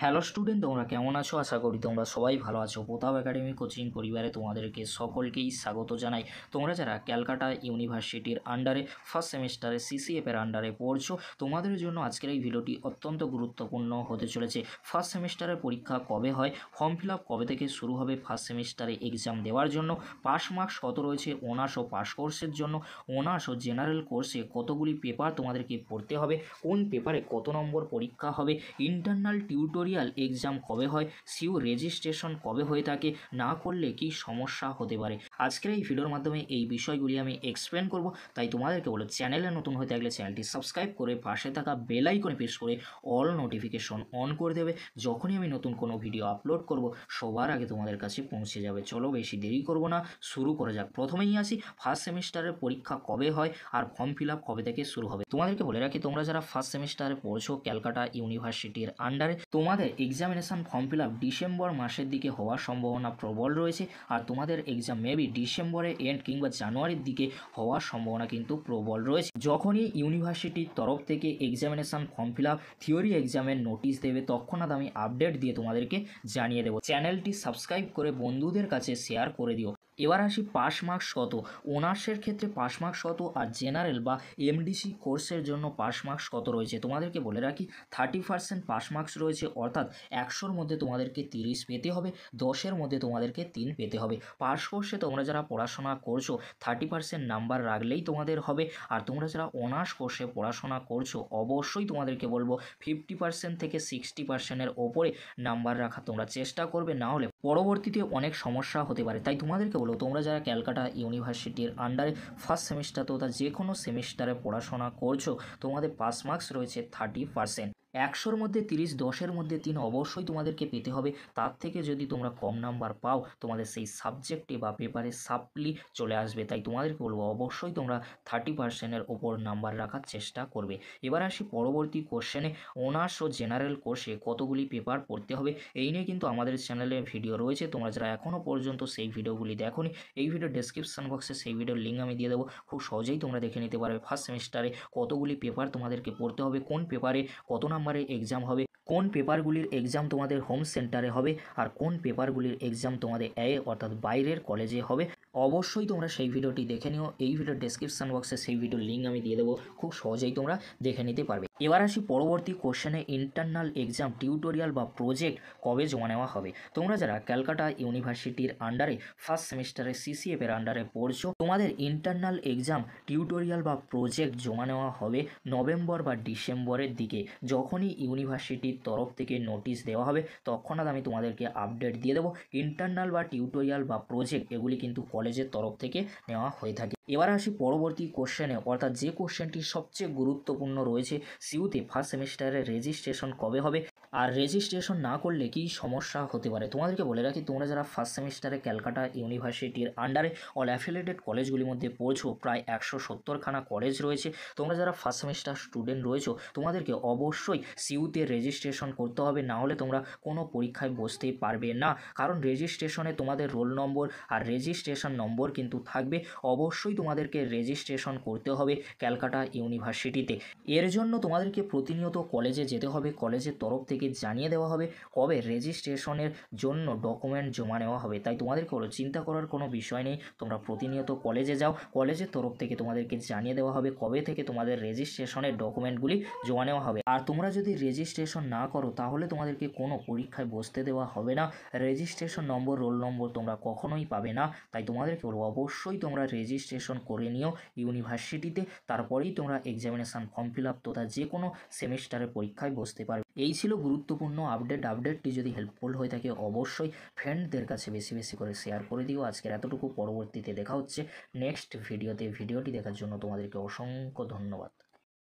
Hello student, তোমরা কেমন আছো? আশা করি তোমরা সবাই ভালো আছো। প্রতাপ একাডেমি কোচিং পরিবারে তোমাদেরকে সকলকেই স্বাগত জানাই। তোমরা যারা ক্যালকাটা ইউনিভার্সিটির আন্ডারে ফার্স্ট সেমিস্টারে সিসিএফের আন্ডারে পড়ছো, তোমাদের জন্য আজকের এই ভিডিওটি অত্যন্ত গুরুত্বপূর্ণ হতে চলেছে। ফার্স্ট সেমিস্টারের পরীক্ষা কবে হয়, ফর্ম ফিল আপ কবে থেকে শুরু হবে ফার্স্ট সেমিস্টারে এক্সাম দেওয়ার জন্য, পাস মার্কস কত রয়েছে অনার্স ও পাস কোর্সের জন্য, অনার্স ও জেনারেল কোর্সে কতগুলি পেপার তোমাদেরকে পড়তে হবে, কোন পেপারে কত নম্বর পরীক্ষা হবে, ইন্টারনাল টিউটোরিয়াল এক্সাম কবে হয়, সিইউ রেজিস্ট্রেশন কবে হয়ে থাকে, না করলে কি সমস্যা হতে পারে। আজকের এই ভিডিওর মাধ্যমে এই বিষয়গুলি আমি এক্সপ্লেন করব। তাই তোমাদেরকে বলো, চ্যানেলে নতুন হয়ে থাকলে চ্যানেলটি সাবস্ক্রাইব করে পাশে থাকা বেল আইকনে প্রেস করে অল নোটিফিকেশন অন করে দেবে। যখনই আমি নতুন কোনো ভিডিও আপলোড করব সবার আগে তোমাদের কাছে পৌঁছে যাবে। চলো বেশি দেরি করব না, শুরু করে যাক। প্রথমেই আসি, ফার্স্ট সেমিস্টারের পরীক্ষা কবে হয় আর ফর্ম ফিল আপ কবে থেকে শুরু হবে। তোমাদেরকে বলে রাখি, তোমরা যারা ফার্স্ট সেমিস্টারে পড়ছো ক্যালকাটা ইউনিভার্সিটির আন্ডারে, তোমাদের examination form fill up December মাসের দিকে হওয়ার সম্ভাবনা প্রবল রয়েছে। আর তোমাদের এক্সাম মেবি ডিসেম্বরের এন্ড কিংবা জানুয়ারির দিকে হওয়ার সম্ভাবনা কিন্তু প্রবল রয়েছে। যখনই ইউনিভার্সিটির তরফ থেকে examination form fill up theory এক্সামের নোটিশ দেবে, তৎক্ষণাৎ আমি আপডেট দিয়ে তোমাদেরকে জানিয়ে দেবো। চ্যানেলটি সাবস্ক্রাইব করে বন্ধুদের কাছে শেয়ার করে দিও। এবার আসি, পাস মার্কস কত। অনার্সের ক্ষেত্রে পাস মার্কস কত আর জেনারেল বা এমডিসি কোর্সের জন্য পাস মার্কস কত রয়েছে তোমাদেরকে বলে রাখি। 30% পাস মার্কস রয়েছে, অর্থাৎ 100-র মধ্যে তোমাদেরকে 30 পেতে হবে, 10-এর মধ্যে তোমাদেরকে 3 পেতে হবে। পাস কোর্সে তোমরা যারা পড়াশোনা করছো 30% নাম্বার রাখলেই তোমাদের হবে। আর তোমরা যারা অনার্স কোর্সে পড়াশোনা করছো অবশ্যই তোমাদেরকে বলবো 50% থেকে 60%-এর ওপরে নাম্বার রাখা তোমরা চেষ্টা করবে, না হলে পরবর্তীতে অনেক সমস্যা হতে পারে। তাই তোমাদেরকে বলো, তোমরা যারা ক্যালকাটা ইউনিভার্সিটির আন্ডারে ফার্স্ট সেমিস্টার তথা যে কোনো সেমিস্টারে পড়াশোনা করছো, তোমাদের পাস মার্কস রয়েছে 30%। 100-র মধ্যে 30, 10-এর মধ্যে 3 অবশ্যই তোমাদেরকে পেতে হবে। তার থেকে যদি তোমরা কম নাম্বার পাও, তোমাদের সেই সাবজেক্টে বা পেপারে সাপ্লি চলে আসবে। তাই তোমাদেরকে বলবো অবশ্যই তোমরা 30%-এর ওপর নাম্বার রাখার চেষ্টা করবে। এবার আসি পরবর্তী কোশ্চেনে, অনার্স ও জেনারেল কোর্সে কতগুলি পেপার পড়তে হবে এই নিয়ে কিন্তু আমাদের চ্যানেলে ভিডিও রয়েছে। তোমরা যারা এখনও পর্যন্ত সেই ভিডিওগুলি দেখোনি, এই ভিডিও ডেসক্রিপশন বক্সে সেই ভিডিওর লিঙ্ক আমি দিয়ে দেবো। খুব সহজেই তোমরা দেখে নিতে পারবে ফার্স্ট সেমিস্টারে কতগুলি পেপার তোমাদেরকে পড়তে হবে, কোন পেপারে কত নাম্বারে এক্সাম হবে, কোন পেপারগুলির এক্সাম তোমাদের হোম সেন্টারে হবে, আর কোন পেপারগুলির এক্সাম তোমাদের অর্থাৎ বাইরের কলেজে হবে। অবশ্যই তোমরা সেই ভিডিওটি দেখে নিও। এই ভিডিওর ডেসক্রিপশন বক্সে সেই ভিডিওর লিঙ্ক আমি দিয়ে দেবো, খুব সহজেই তোমরা দেখে নিতে পারবে। এবার আসি পরবর্তী কোশ্চেনে, ইন্টারনাল এক্সাম টিউটোরিয়াল বা প্রজেক্ট কবে জমা নেওয়া হবে। তোমরা যারা ক্যালকাটা ইউনিভার্সিটির আন্ডারে ফার্স্ট সেমিস্টারে সিসিএফের আন্ডারে পড়ছো, তোমাদের ইন্টারনাল এক্সাম টিউটোরিয়াল বা প্রজেক্ট জমা নেওয়া হবে নভেম্বর বা ডিসেম্বরের দিকে। যখনই ইউনিভার্সিটির তরফ থেকে নোটিশ দেওয়া হবে তৎক্ষণাৎ আমি তোমাদেরকে আপডেট দিয়ে দেবো। ইন্টারনাল বা টিউটোরিয়াল বা প্রজেক্ট এগুলি কিন্তু কলেজের তরফ থেকে নেওয়া হয়ে থাকে। এবার আসি পরবর্তী কোশ্চেনে, অর্থাৎ যে কোশ্চেনটি সবচেয়ে গুরুত্বপূর্ণ রয়েছে, সিইউতে ফার্স্ট সেমিস্টারের রেজিস্ট্রেশন কবে হবে আর রেজিস্ট্রেশন না করলে কী সমস্যা হতে পারে। তোমাদেরকে বলে রাখি, তোমরা যারা ফার্স্ট সেমিস্টারে ক্যালকাটা ইউনিভার্সিটির আন্ডারে অল অ্যাফিলিয়েটেড কলেজগুলির মধ্যে পড়ছো, প্রায় 170খানা কলেজ রয়েছে। তোমরা যারা ফার্স্ট সেমিস্টার স্টুডেন্ট রয়েছো, তোমাদেরকে অবশ্যই সিইউতে রেজিস্ট্রেশন করতে হবে, না হলে তোমরা কোনো পরীক্ষায় বসতেই পারবে না। কারণ রেজিস্ট্রেশনে তোমাদের রোল নম্বর আর রেজিস্ট্রেশন নম্বর কিন্তু থাকবে। অবশ্যই তোমাদেরকে রেজিস্ট্রেশন করতে হবে ক্যালকাটা ইউনিভার্সিটিতে। এর জন্য তোমাদেরকে প্রতিনিয়ত কলেজে যেতে হবে, কলেজের তরফ থেকে জানিয়ে দেওয়া হবে কবে রেজিস্ট্রেশনের জন্য ডকুমেন্ট জমা নেওয়া হবে। তাই তোমাদেরকে চিন্তা করার কোনো বিষয় নেই, তোমরা প্রতিনিয়ত কলেজে যাও, কলেজের তরফ থেকে তোমাদেরকে জানিয়ে দেওয়া হবে কবে থেকে তোমাদের রেজিস্ট্রেশনের ডকুমেন্টগুলি জমা নেওয়া হবে। আর তোমরা যদি রেজিস্ট্রেশন না করো তাহলে তোমাদেরকে কোনো পরীক্ষায় বসতে দেওয়া হবে না। রেজিস্ট্রেশন নম্বর, রোল নম্বর তোমরা কখনোই পাবে না। তাই তোমাদেরকে বলবো অবশ্যই তোমরা রেজিস্ট্রেশন করে নিও ইউনিভার্সিটিতে, তারপরেই তোমরা এক্সামিনেশান ফর্ম ফিল আপ তথা যে কোনো সেমিস্টারের পরীক্ষায় বসতে পারবে। এই ছিল গুরুত্বপূর্ণ আপডেটটি যদি হেল্পফুল হয়ে থাকে অবশ্যই ফ্রেন্ডদের কাছে বেশি বেশি করে শেয়ার করে দিও। আজকের এতটুকু, পরবর্তীতে দেখা হচ্ছে নেক্সট ভিডিওতে। ভিডিওটি দেখার জন্য তোমাদেরকে অসংখ্য ধন্যবাদ।